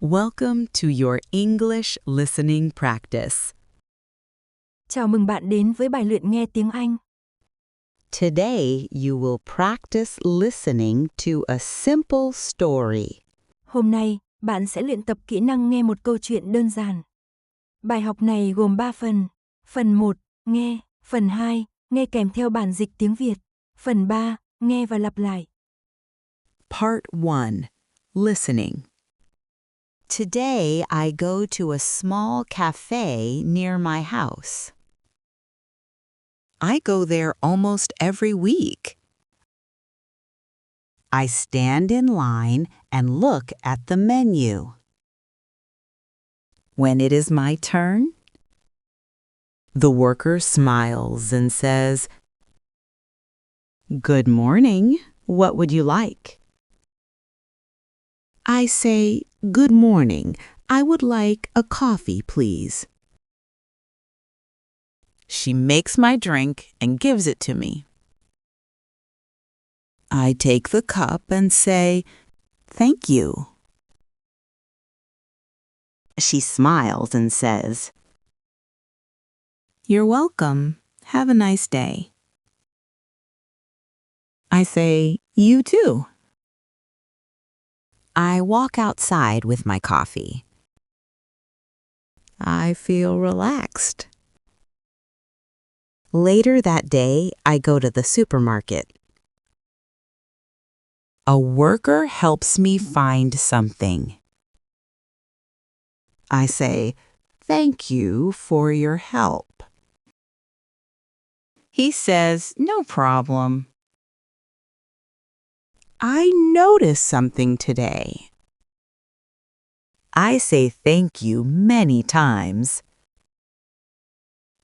Welcome to your English listening practice. Chào mừng bạn đến với bài luyện nghe tiếng Anh. Today, you will practice listening to a simple story. Hôm nay, bạn sẽ luyện tập kỹ năng nghe một câu chuyện đơn giản. Bài học này gồm 3 phần. Phần 1, nghe. Phần 2, nghe kèm theo bản dịch tiếng Việt. Phần 3, nghe và lặp lại. Part 1. Listening. Today, I go to a small cafe near my house. I go there almost every week. I stand in line and look at the menu. When it is my turn, the worker smiles and says, "Good morning. What would you like?" I say, "Good morning. I would like a coffee, please." She makes my drink and gives it to me. I take the cup and say, "Thank you." She smiles and says, "You're welcome. Have a nice day." I say, "You too." I walk outside with my coffee. I feel relaxed. Later that day, I go to the supermarket. A worker helps me find something. I say, "Thank you for your help." He says, "No problem." I noticed something today. I say thank you many times,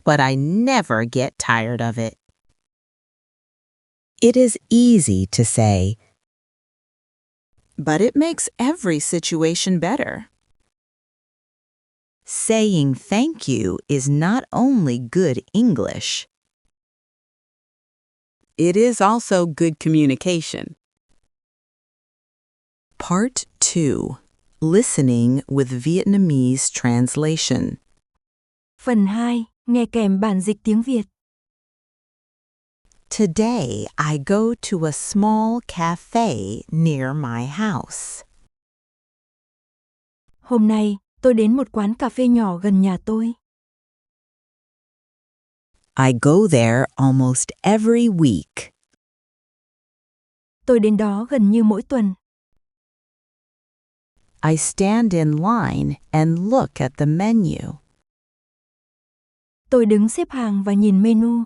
but I never get tired of it. It is easy to say, but it makes every situation better. Saying thank you is not only good English, it is also good communication. Part 2. Listening with Vietnamese translation. Phần 2, nghe kèm bản dịch tiếng Việt. Today, I go to a small cafe near my house. Hôm nay, tôi đến một quán cà phê nhỏ gần nhà tôi. I go there almost every week. Tôi đến đó gần như mỗi tuần. I stand in line and look at the menu. Tôi đứng xếp hàng và nhìn menu.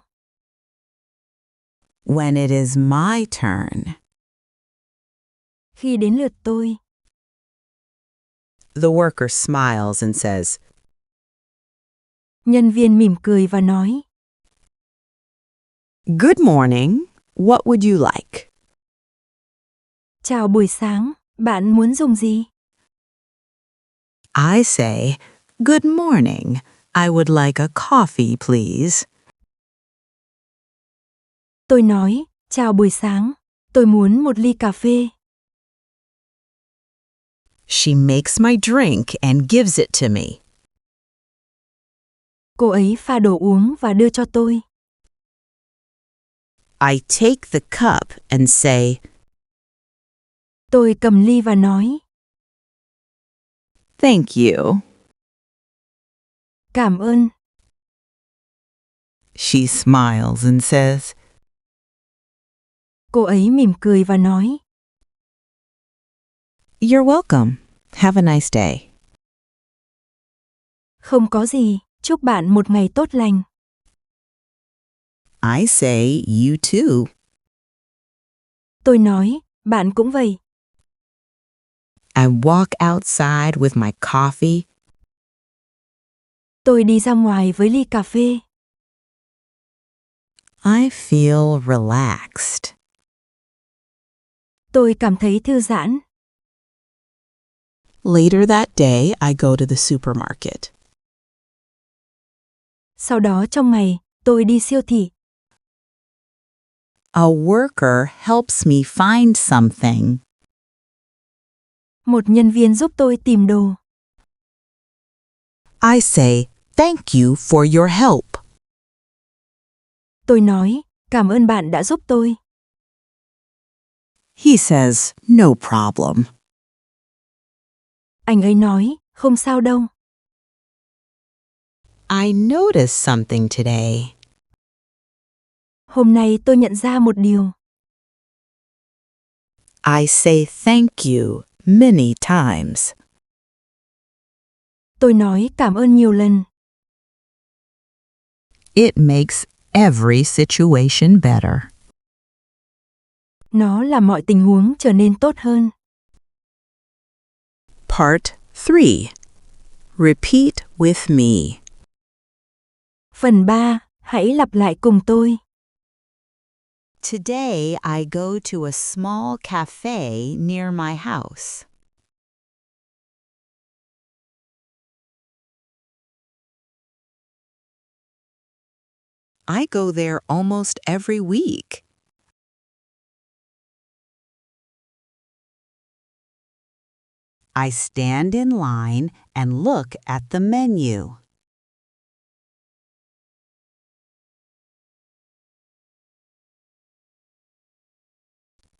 When it is my turn, Khi đến lượt tôi, the worker smiles and says, nhân viên mỉm cười và nói, "Good morning. What would you like?" chào buổi sáng, bạn muốn dùng gì? I say, "Good morning. I would like a coffee, please." Tôi nói, chào buổi sáng, tôi muốn một ly cà phê. She makes my drink and gives it to me. Cô ấy pha đồ uống và đưa cho tôi. I take the cup and say, Tôi cầm ly và nói, "Thank you." cảm ơn. She smiles and says, Cô ấy mỉm cười và nói, "You're welcome. Have a nice day." không có gì, chúc bạn một ngày tốt lành. I say, "You too." Tôi nói, bạn cũng vậy. I walk outside with my coffee. Tôi đi ra ngoài với ly cà phê. I feel relaxed. Tôi cảm thấy thư giãn. Later that day, I go to the supermarket. Sau đó trong ngày, tôi đi siêu thị. A worker helps me find something. Một nhân viên giúp tôi tìm đồ. I say, thank you for your help. Tôi nói, cảm ơn bạn đã giúp tôi. He says, no problem. Anh ấy nói, không sao đâu. I noticed something today. Hôm nay tôi nhận ra một điều. I say thank you many times. Tôi nói cảm ơn nhiều lần. It makes every situation better. Nó làm mọi tình huống trở nên tốt hơn. Part 3. Repeat with me. Phần 3. Hãy lặp lại cùng tôi. Today I go to a small cafe near my house. I go there almost every week. I stand in line and look at the menu.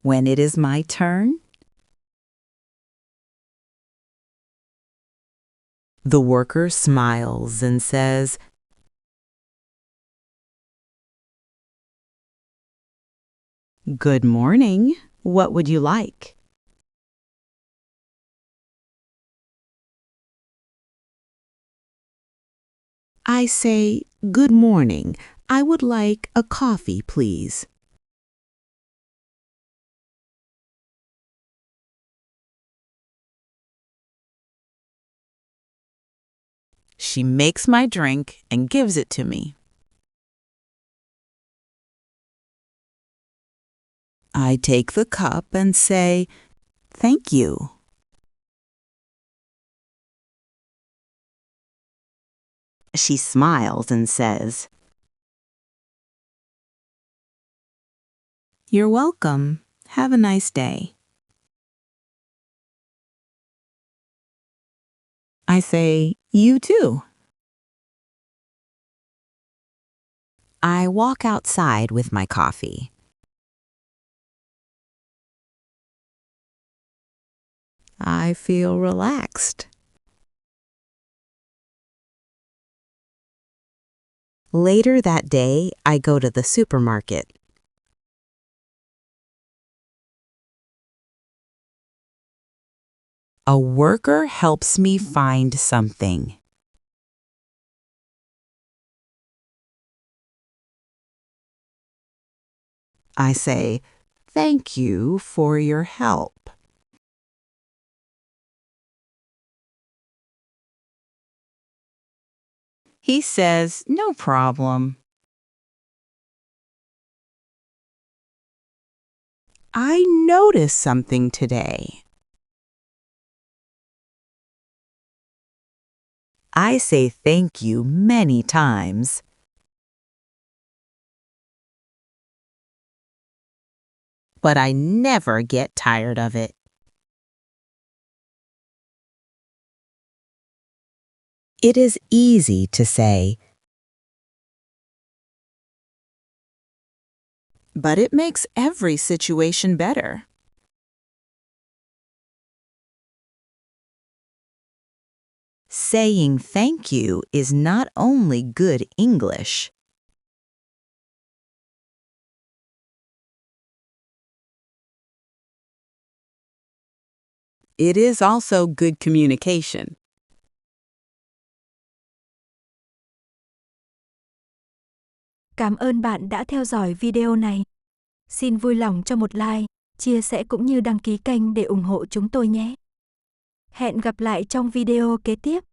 When it is my turn, the worker smiles and says, "Good morning. What would you like?" I say, "Good morning. I would like a coffee, please." She makes my drink and gives it to me. I take the cup and say, "Thank you." She smiles and says, "You're welcome. Have a nice day." I say, "You too." I walk outside with my coffee. I feel relaxed. Later that day, I go to the supermarket. A worker helps me find something. I say, "Thank you for your help." He says, "No problem." I noticed something today. I say thank you many times. But I never get tired of it. It is easy to say, but it makes every situation better. Saying thank you is not only good English. It is also good communication. Cảm ơn bạn đã theo dõi video này. Xin vui lòng cho một like, chia sẻ cũng như đăng ký kênh để ủng hộ chúng tôi nhé. Hẹn gặp lại trong video kế tiếp.